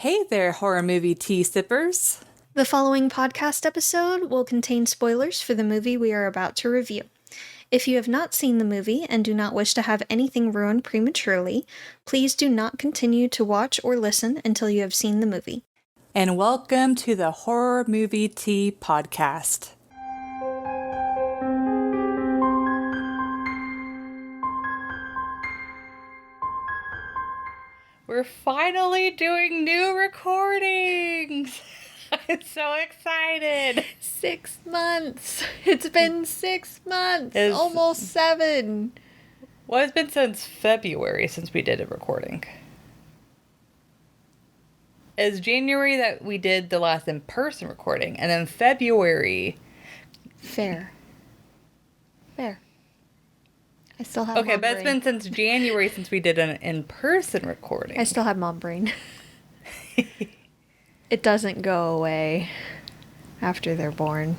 Hey there, horror movie tea sippers. The following podcast episode will contain spoilers for the movie we are about to review. If you have not seen the movie and do not wish to have anything ruined prematurely, please do not continue to watch or listen until you have seen the movie. And welcome to the Horror Movie Tea Podcast. We're finally doing new recordings! I'm so excited! 6 months! It's been 6 months! Almost 7! Well, it's been since February since we did a recording. It's January that we did the last in-person recording, and then February... Fair. I still have okay, mom but brain. it's been since January since we did an in-person recording. I still have mom brain. It doesn't go away after they're born.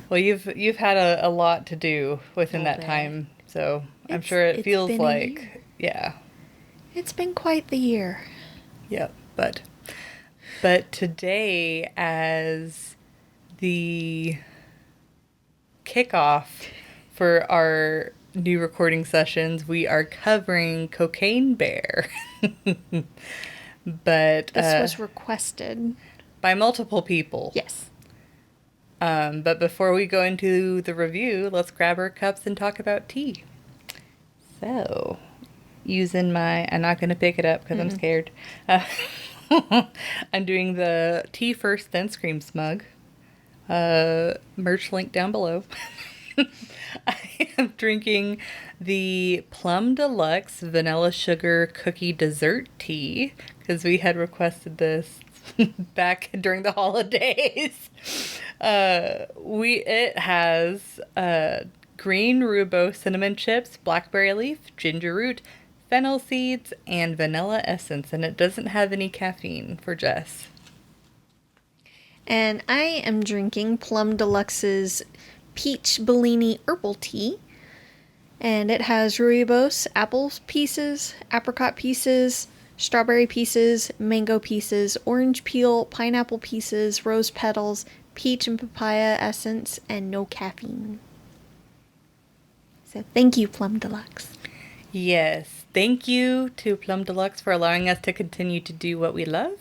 Well, you've had a lot to do within that time, so I'm sure it feels like, yeah. It's been quite the year. Yep, but today, as the kickoff for our new recording sessions, we are covering Cocaine Bear. But this was requested by multiple people. Yes. But before we go into the review, let's grab our cups and talk about tea. So, using I'm not going to pick it up because I'm scared. I'm doing the tea first, then Scream Smug. Merch link down below. I am drinking the Plum Deluxe Vanilla Sugar Cookie Dessert Tea because we had requested this back during the holidays. It has green rhubarb cinnamon chips, blackberry leaf, ginger root, fennel seeds, and vanilla essence, and it doesn't have any caffeine for Jess. And I am drinking Plum Deluxe's Peach Bellini Herbal Tea. And it has rooibos, apple pieces, apricot pieces, strawberry pieces, mango pieces, orange peel, pineapple pieces, rose petals, peach and papaya essence, and no caffeine. So thank you, Plum Deluxe. Yes, thank you to Plum Deluxe for allowing us to continue to do what we love.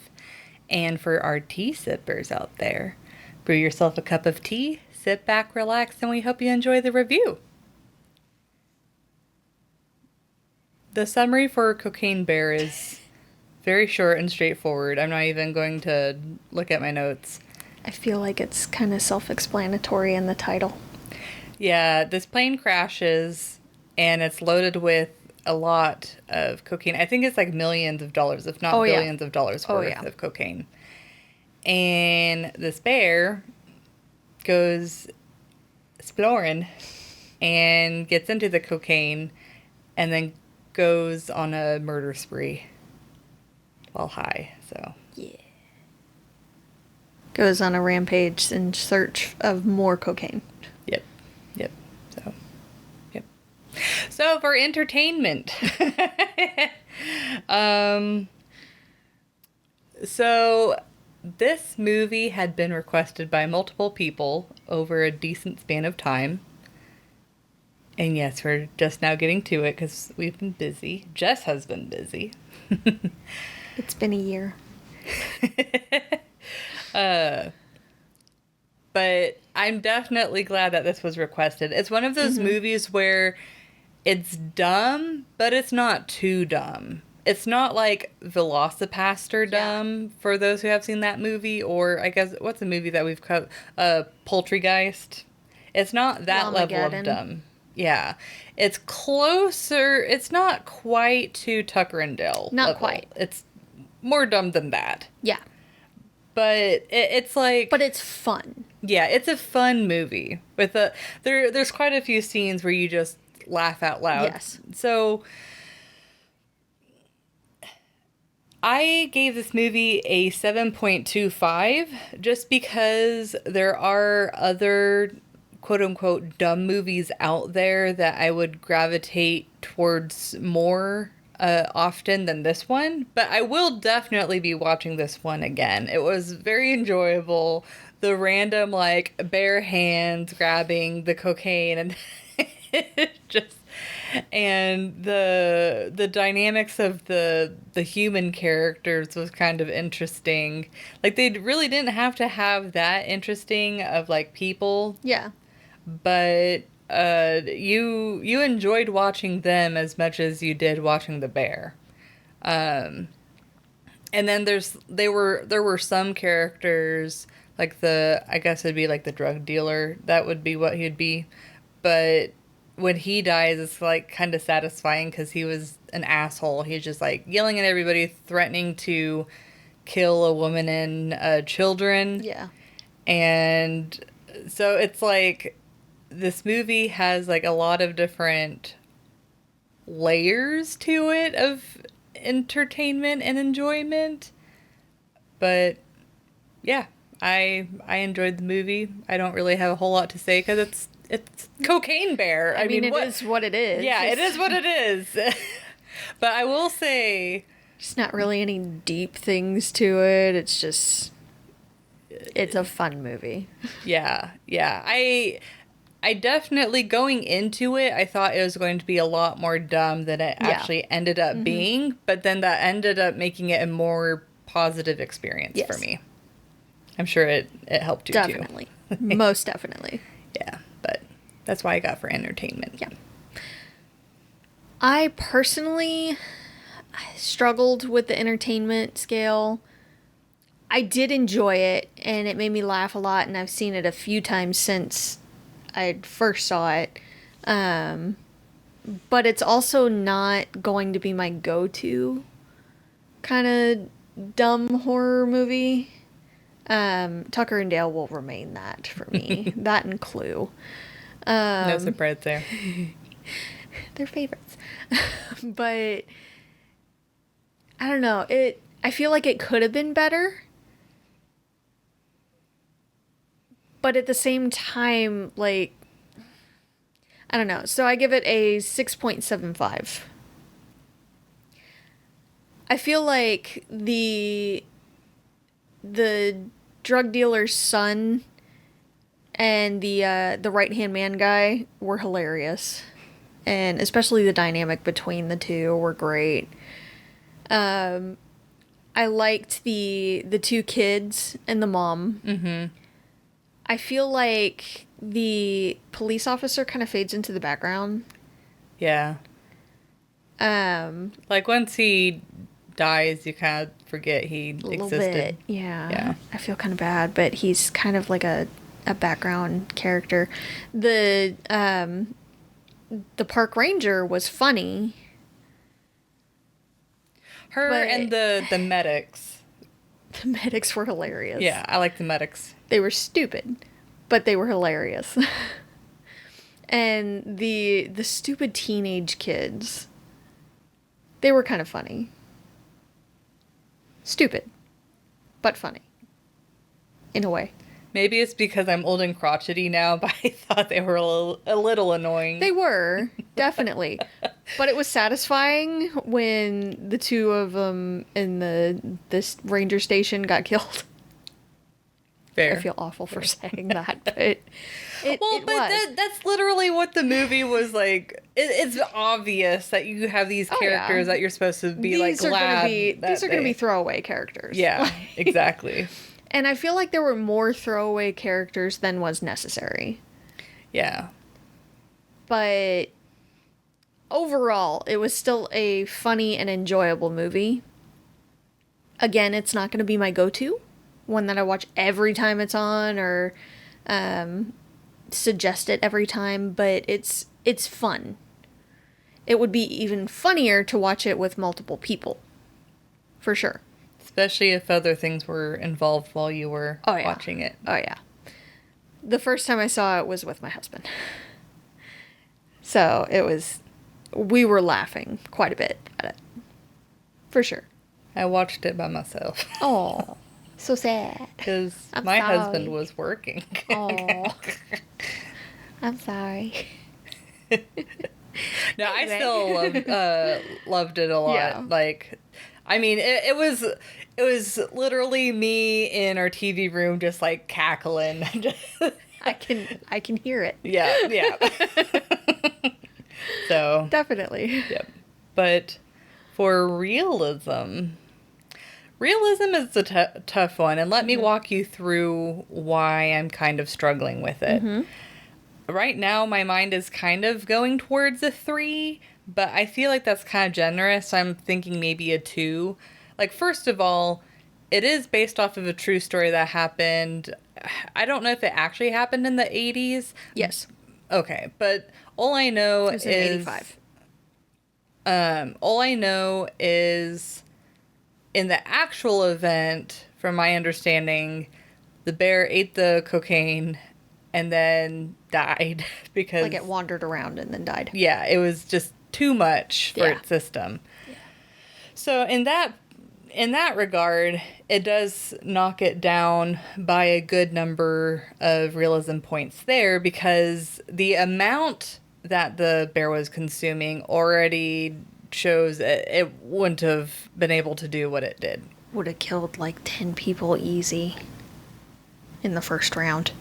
And for our tea sippers out there, brew yourself a cup of tea, sit back, relax, and we hope you enjoy the review. The summary for Cocaine Bear is very short and straightforward. I'm not even going to look at my notes. I feel like it's kind of self-explanatory in the title. Yeah, this plane crashes, and it's loaded with a lot of cocaine. I think it's like millions of dollars, if not billions of dollars worth of cocaine. And this bear goes exploring and gets into the cocaine and then goes on a murder spree while high. So yeah, goes on a rampage in search of more cocaine. Yep. So for entertainment, so this movie had been requested by multiple people over a decent span of time. And yes, we're just now getting to it because we've been busy. Jess has been busy. It's been a year. But I'm definitely glad that this was requested. It's one of those movies where it's dumb, but it's not too dumb. It's not like Velocipaster dumb, for those who have seen that movie, or I guess, what's the movie that we've cut? Poltergeist. It's not that level of dumb. Yeah. It's closer. It's not quite to Tucker and Dale. Not level. quite. It's more dumb than that. Yeah. But it's like... But it's fun. Yeah, it's a fun movie. There's quite a few scenes where you just laugh out loud. Yes. So I gave this movie a 7.25 just because there are other quote-unquote dumb movies out there that I would gravitate towards more often than this one, but I will definitely be watching this one again. It was very enjoyable. The random, like, bare hands grabbing the cocaine and just, and the dynamics of the human characters was kind of interesting. Like, they really didn't have to have that interesting of, like, people. Yeah. But you enjoyed watching them as much as you did watching the bear. And then there were some characters, like I guess it'd be like the drug dealer, that would be what he'd be. But when he dies, it's like kind of satisfying because he was an asshole. He's just like yelling at everybody, threatening to kill a woman and children. Yeah. And so it's like, this movie has like a lot of different layers to it of entertainment and enjoyment. But yeah, I enjoyed the movie. I don't really have a whole lot to say because it's Cocaine Bear. I mean, it is what it is. Yeah, it is what it is. But I will say, there's not really any deep things to it. It's just, it's a fun movie. Yeah. I definitely, going into it, I thought it was going to be a lot more dumb than it actually ended up being, but then that ended up making it a more positive experience for me. I'm sure it helped you too. Definitely. Most definitely. Yeah, but that's why I got for entertainment. Yeah. I personally struggled with the entertainment scale. I did enjoy it, and it made me laugh a lot, and I've seen it a few times since I first saw it. But it's also not going to be my go-to kind of dumb horror movie. Tucker and Dale will remain that for me. That and Clue. No surprise there. They're favorites. But I don't know. I feel like it could have been better. But at the same time, like, I don't know. So I give it a 6.75. I feel like the drug dealer's son and the right-hand man guy were hilarious. And especially the dynamic between the two were great. I liked the two kids and the mom. Mm-hmm. I feel like the police officer kind of fades into the background. Yeah. Like, once he dies, you kind of forget he existed. Bit, yeah. I feel kind of bad, but he's kind of like a background character. The park ranger was funny. And the medics. The medics were hilarious. Yeah, I like the medics. They were stupid, but they were hilarious. And the stupid teenage kids, they were kind of funny. Stupid, but funny. In a way. Maybe it's because I'm old and crotchety now, but I thought they were a little annoying. They were, definitely. But it was satisfying when the two of them in this ranger station got killed. Fair. I feel awful for saying that, but that's literally what the movie was like. It's obvious that you have these characters that you're supposed to be glad. These are going to be throwaway characters. Yeah, exactly. And I feel like there were more throwaway characters than was necessary. Yeah. But overall, it was still a funny and enjoyable movie. Again, it's not going to be my go-to. One that I watch every time it's on or suggest it every time. But it's fun. It would be even funnier to watch it with multiple people. For sure. Especially if other things were involved while you were watching it. Oh, yeah. The first time I saw it was with my husband. So we were laughing quite a bit at it. For sure. I watched it by myself. Oh, so sad. Because my husband was working. Oh, I'm sorry. No, Anyway. I still loved it a lot. Yeah. Like, I mean, it was literally me in our TV room just like cackling. I can hear it. Yeah. So Definitely. yep. But for realism is a tough one, and let me walk you through why I'm kind of struggling with it. Right now, my mind is kind of going towards a 3, but I feel like that's kind of generous. I'm thinking maybe a 2. Like, first of all, it is based off of a true story that happened. I don't know if it actually happened in the 80s. Yes. Okay, but all I know It was in is 85. All I know is in the actual event, from my understanding, the bear ate the cocaine and then died because Like it wandered around and then died. yeah, it was just too much for its system. Yeah. So in that regard, it does knock it down by a good number of realism points there, because the amount that the bear was consuming already shows it wouldn't have been able to do what it did. Would have killed like 10 people easy in the first round.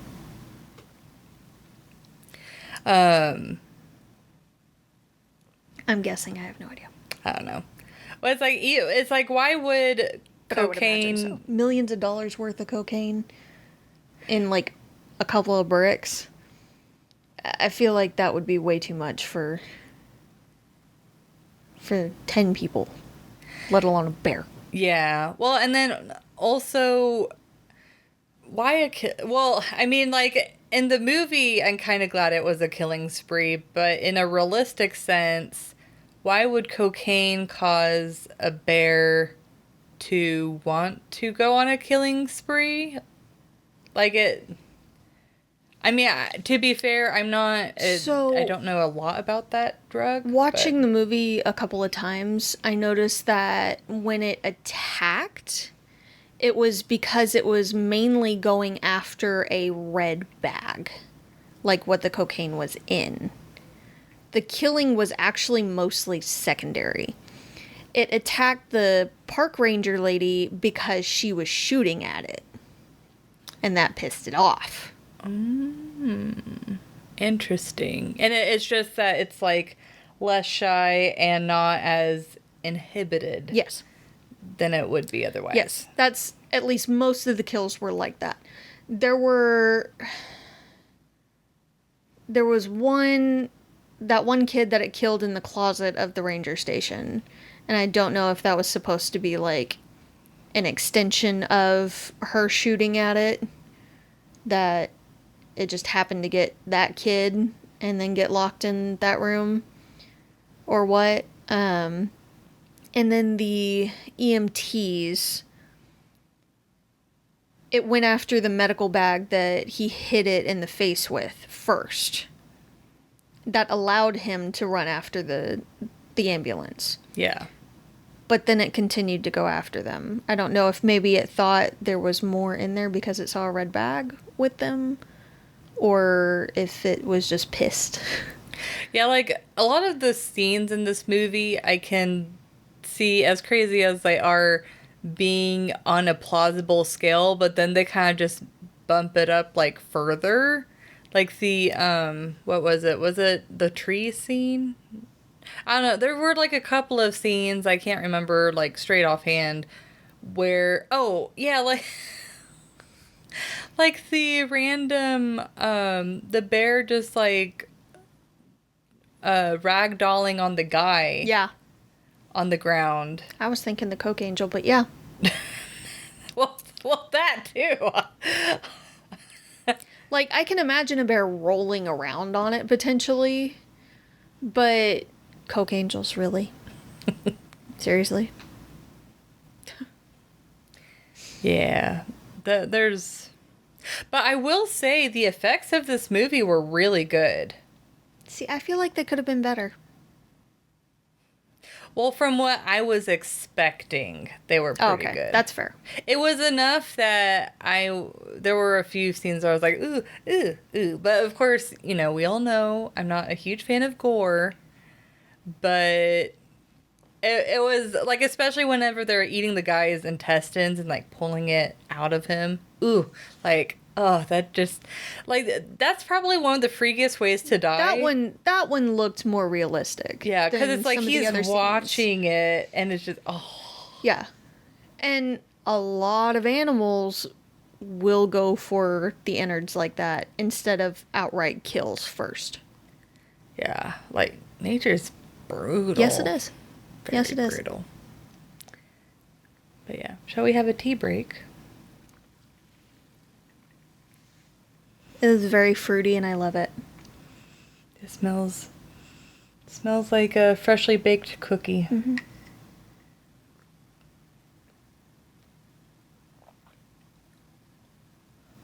I'm guessing. I have no idea. I don't know. Well, it's like why would But I would imagine cocaine? so. Millions of dollars worth of cocaine in like a couple of bricks. I feel like that would be way too much for 10 people, let alone a bear. Yeah. Well, and then also, well, I mean, like, in the movie, I'm kind of glad it was a killing spree, but in a realistic sense, why would cocaine cause a bear to want to go on a killing spree? Like, I mean, to be fair, I don't know a lot about that drug. Watching the movie a couple of times, I noticed that when it attacked, it was because it was mainly going after a red bag, like what the cocaine was in. The killing was actually mostly secondary. It attacked the park ranger lady because she was shooting at it, and that pissed it off. Interesting. And it's just that it's like less shy and not as inhibited. Yes. Than it would be otherwise. Yes. That's at least most of the kills were like that. There was that one kid that it killed in the closet of the ranger station. And I don't know if that was supposed to be like an extension of her shooting at it. That it just happened to get that kid and then get locked in that room. Or what. And then the EMTs, it went after the medical bag that he hit it in the face with first. That allowed him to run after the ambulance. Yeah. But then it continued to go after them. I don't know if maybe it thought there was more in there because it saw a red bag with them, or if it was just pissed. Yeah, like, a lot of the scenes in this movie I can see, as crazy as they are, being on a plausible scale, but then they kind of just bump it up, like, further. Like the, what was it? Was it the tree scene? I don't know. There were, like, a couple of scenes, I can't remember, like, straight offhand, where, oh, yeah, like, like the random, the bear just, like, ragdolling on the guy. Yeah. On the ground. I was thinking the Coke Angel, but yeah. well, that too. Like, I can imagine a bear rolling around on it, potentially. But Coke Angels, really? Seriously? Yeah. But I will say the effects of this movie were really good. See, I feel like they could have been better. Well, from what I was expecting, they were pretty good. That's fair. It was enough that there were a few scenes where I was like, ooh, ooh, ooh. But of course, we all know I'm not a huge fan of gore. but it was like, especially whenever they're eating the guy's intestines and like pulling it out of him. Ooh, like, oh, that just, like, that's probably one of the freakiest ways to die. That one looked more realistic. Yeah, because it's like he's watching it and it's just, oh. Yeah. And a lot of animals will go for the innards like that instead of outright kills first. Yeah, like, nature's brutal. Yes, it is. Very yes, it is. Brutal. But yeah, shall we have a tea break? It is very fruity and I love it. It smells like a freshly baked cookie. Mm-hmm.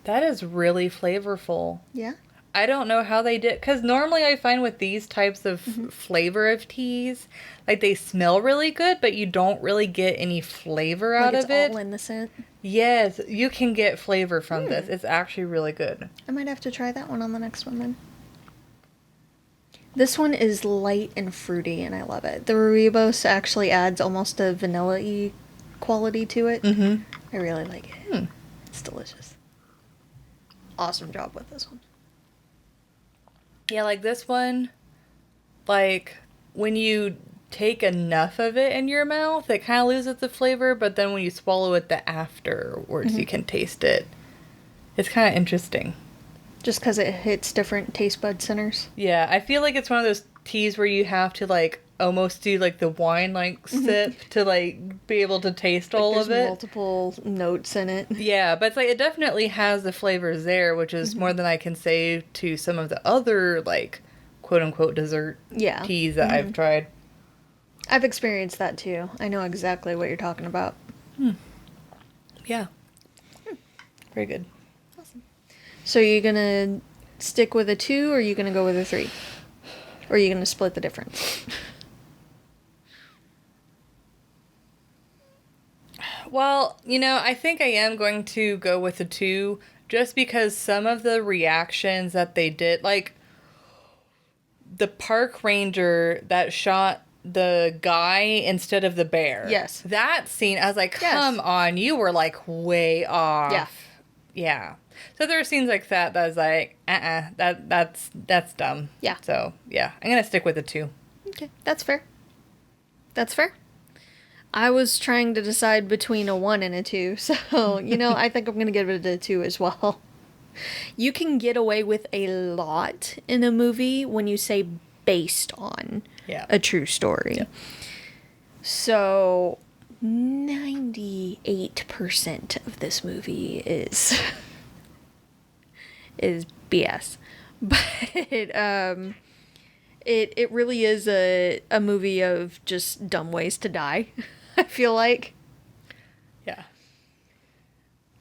That is really flavorful. Yeah. I don't know how they did, because normally I find with these types of flavor of teas, like, they smell really good, but you don't really get any flavor out of it. It's all in the scent. Yes, you can get flavor from this. It's actually really good. I might have to try that one on the next one then. This one is light and fruity, and I love it. The Rooibos actually adds almost a vanilla-y quality to it. Mm-hmm. I really like it. It's delicious. Awesome job with this one. Yeah, like this one, like, when you take enough of it in your mouth, it kind of loses the flavor, but then when you swallow it afterwards, you can taste it. It's kind of interesting. Just because it hits different taste bud centers? Yeah, I feel like it's one of those teas where you have to, like, almost do, like, the wine, like, sip to, like, be able to taste all of it. There's multiple notes in it. Yeah, but it's like, it definitely has the flavors there, which is more than I can say to some of the other, like, quote-unquote dessert teas that I've tried. I've experienced that, too. I know exactly what you're talking about. Yeah. Very good. Awesome. So are you going to stick with a 2, or are you going to go with a 3? Or are you going to split the difference? Well, I think I am going to go with a 2, just because some of the reactions that they did, like the park ranger that shot the guy instead of the bear. Yes. That scene, I was like, come on, you were like way off. Yeah. Yeah. So there are scenes like that I was like, that's dumb. Yeah. So, yeah, I'm going to stick with a 2. Okay, that's fair. That's fair. I was trying to decide between a 1 and a 2, so, I think I'm going to give it a 2 as well. You can get away with a lot in a movie when you say based on a true story. Yeah. So, 98% of this movie is BS. But, it really is a movie of just dumb ways to die, I feel like. Yeah.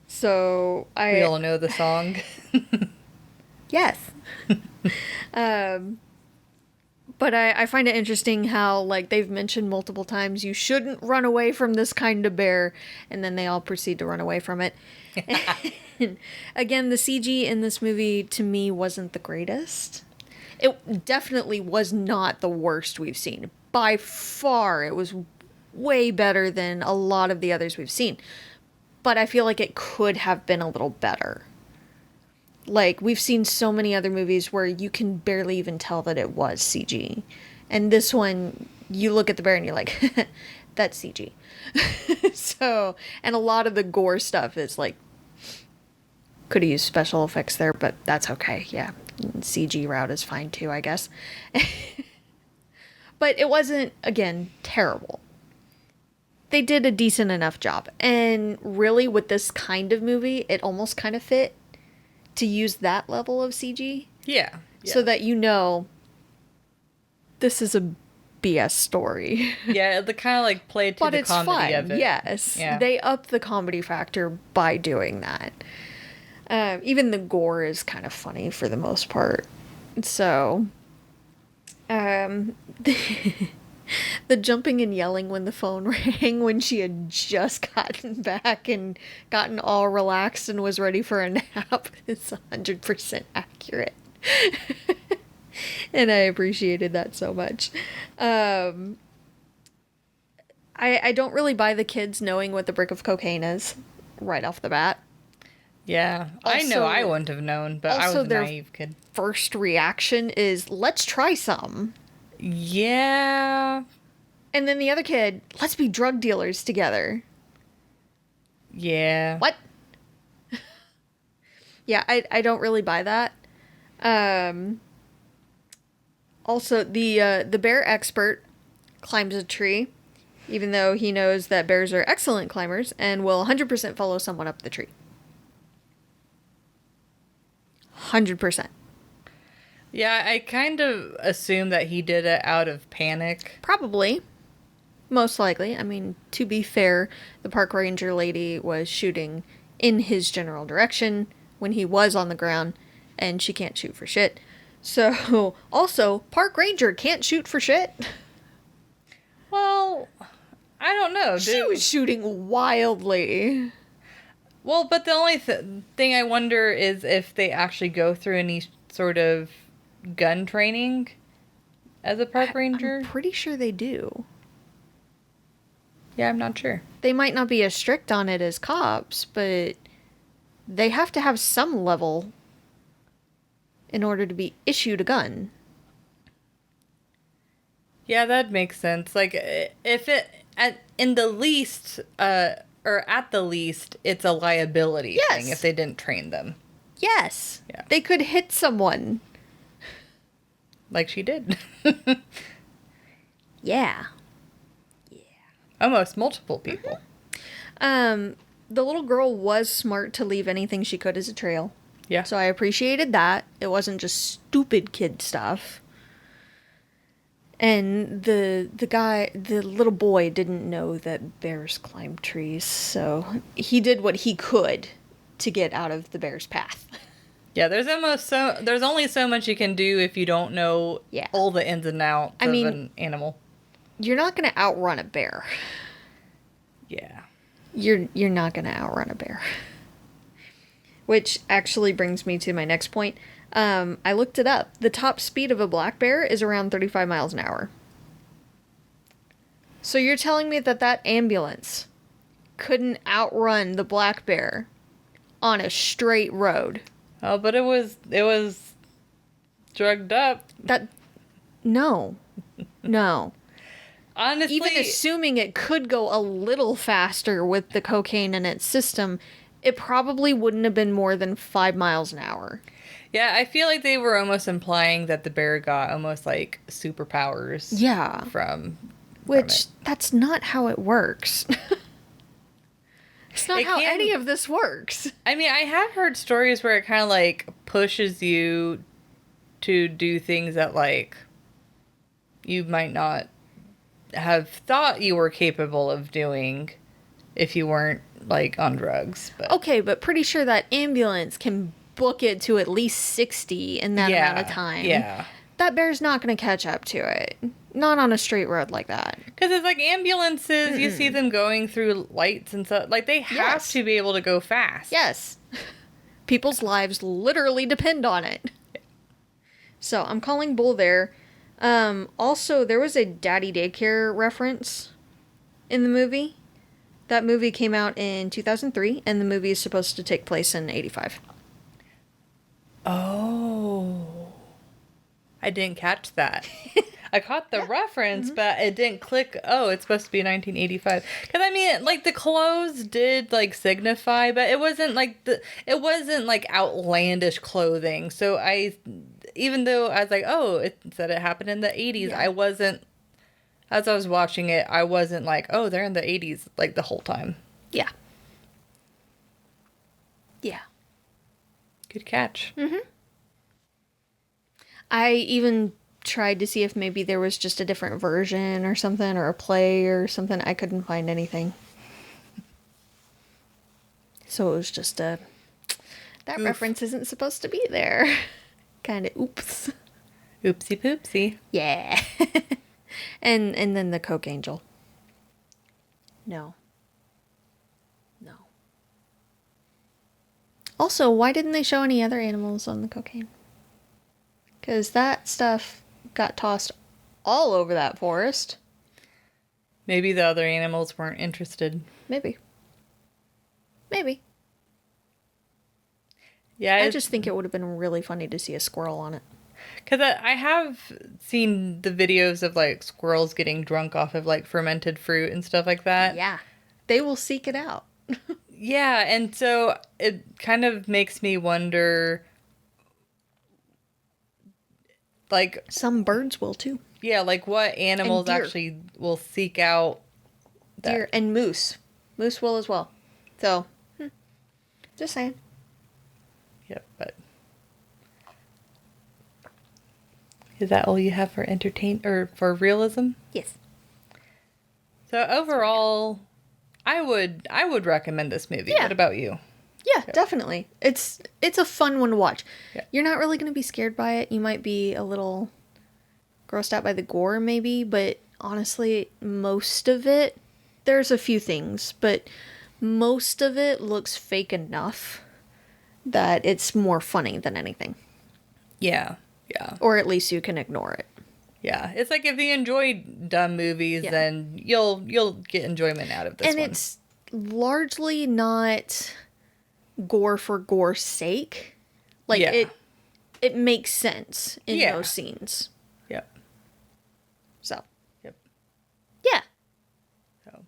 So we all know the song. Yes. But I find it interesting how, like, they've mentioned multiple times, you shouldn't run away from this kind of bear, and then they all proceed to run away from it. Again, the CG in this movie, to me, wasn't the greatest. It definitely was not the worst we've seen. By far, it was way better than a lot of the others we've seen. But I feel like it could have been a little better. Like, we've seen so many other movies where you can barely even tell that it was CG. And this one, you look at the bear and you're like, that's CG. So, and a lot of the gore stuff is like, could have used special effects there, but that's okay. Yeah. CG route is fine too, I guess. But it wasn't, again, terrible. They did a decent enough job. And really, with this kind of movie, it almost kind of fit to use that level of CG. Yeah. So that this is a BS story. Yeah, the kind of like played to the comedy of it. Yes. Yeah. They up the comedy factor by doing that. Even the gore is kind of funny for the most part. So, the jumping and yelling when the phone rang when she had just gotten back and gotten all relaxed and was ready for a nap is 100% accurate. And I appreciated that so much. I don't really buy the kids knowing what the brick of cocaine is right off the bat. Yeah. I know I wouldn't have known, but I was a naive kid. First reaction is, let's try some. Yeah. And then the other kid, let's be drug dealers together. Yeah. What? Yeah, I don't really buy that. Also, the bear expert climbs a tree, even though he knows that bears are excellent climbers and will 100% follow someone up the tree. 100%. Yeah, I kind of assume that he did it out of panic. Probably. Most likely. I mean, to be fair, the park ranger lady was shooting in his general direction when he was on the ground, and she can't shoot for shit. So, also, park ranger can't shoot for shit. Well, I don't know. She was shooting wildly. Well, but the only thing I wonder is if they actually go through any sort of gun training as a park ranger. I'm pretty sure they do. Yeah, I'm not sure. They might not be as strict on it as cops, but they have to have some level in order to be issued a gun. Yeah, that makes sense. Like, if it, at the least, it's a liability thing if they didn't train them. Yes. Yeah. They could hit someone. Like she did. Yeah. Almost multiple people. The little girl was smart to leave anything she could as a trail. Yeah. So I appreciated that. It wasn't just stupid kid stuff. And the little boy didn't know that bears climb trees, so he did what he could to get out of the bear's path. Yeah, there's only so much you can do if you don't know all the ins and outs of an animal. You're not going to outrun a bear. Yeah. You're not going to outrun a bear. Which actually brings me to my next point. I looked it up. The top speed of a black bear is around 35 miles an hour. So you're telling me that ambulance couldn't outrun the black bear on a straight road? Oh, but it was drugged up. No. Honestly, even assuming it could go a little faster with the cocaine in its system, it probably wouldn't have been more than 5 miles an hour. Yeah, I feel like they were almost implying that the bear got almost like superpowers. Yeah. Which, that's not how it works. It's not how any of this works. I mean, I have heard stories where it kind of like pushes you to do things that like you might not have thought you were capable of doing if you weren't like on drugs. But. Okay, but pretty sure that ambulance can book it to at least 60 in that amount of time. Yeah. That bear's not going to catch up to it. Not on a straight road like that. Because it's like ambulances, you see them going through lights and stuff. Like, they have to be able to go fast. Yes. People's lives literally depend on it. Yeah. So, I'm calling bull there. Also, there was a daddy daycare reference in the movie. That movie came out in 2003, and the movie is supposed to take place in 85. Oh. I didn't catch that. I caught the reference, but it didn't click. Oh, it's supposed to be 1985. Because I mean, like the clothes did like signify, but it wasn't like outlandish clothing. So even though I was like, oh, it said it happened in the 80s, yeah. I wasn't. As I was watching it, I wasn't like, oh, they're in the 80s like the whole time. Yeah. Yeah. Good catch. Mm-hmm. I even tried to see if maybe there was just a different version or something, or a play or something. I couldn't find anything. So it was just that oof. Reference isn't supposed to be there. Kind of oops. Oopsie poopsie. Yeah. and then the Coke Angel. No. Also, why didn't they show any other animals on the cocaine? Because that stuff got tossed all over that forest. Maybe the other animals weren't interested. Maybe. Maybe. Yeah, I just think it would have been really funny to see a squirrel on it. Because I have seen the videos of, like, squirrels getting drunk off of, like, fermented fruit and stuff like that. Yeah. They will seek it out. Yeah, and so it kind of makes me wonder, like... Some birds will, too. Yeah, like, what animals actually will seek out that? Deer and moose. Moose will as well. So, just saying. Yep, but... Is that all you have for for realism? Yes. So overall, I would recommend this movie. Yeah. What about you? Yeah, definitely. It's a fun one to watch. Yeah. You're not really going to be scared by it. You might be a little grossed out by the gore maybe, but honestly, most of it, there's a few things, but most of it looks fake enough that it's more funny than anything. Yeah. Yeah. Or at least you can ignore it. Yeah. It's like if you enjoy dumb movies, then you'll get enjoyment out of this one. And it's largely not gore for gore's sake. Like it makes sense in those scenes. Yep. So. Yep. Yeah. So.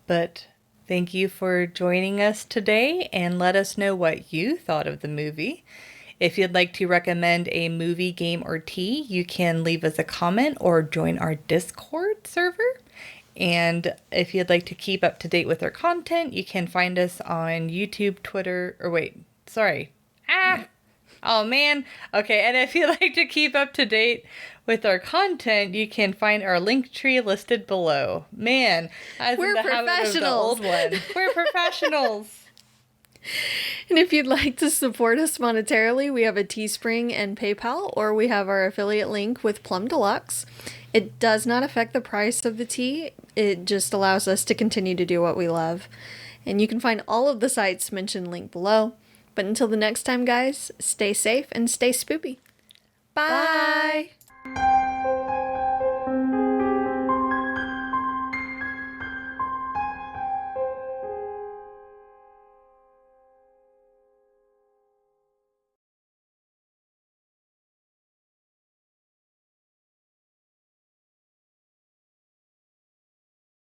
But thank you for joining us today, and let us know what you thought of the movie. If you'd like to recommend a movie, game, or tea, you can leave us a comment or join our Discord server. And if you'd like to keep up to date with our content, you can find us on YouTube, Twitter, Oh man. Okay, and if you'd like to keep up to date with our content, you can find our link tree listed below. Man, we're professionals. We're professionals. And if you'd like to support us monetarily, we have a Teespring and PayPal, or we have our affiliate link with Plum Deluxe. It does not affect the price of the tea. It just allows us to continue to do what we love. And you can find all of the sites mentioned linked below. But until the next time, guys, stay safe and stay spoopy. Bye!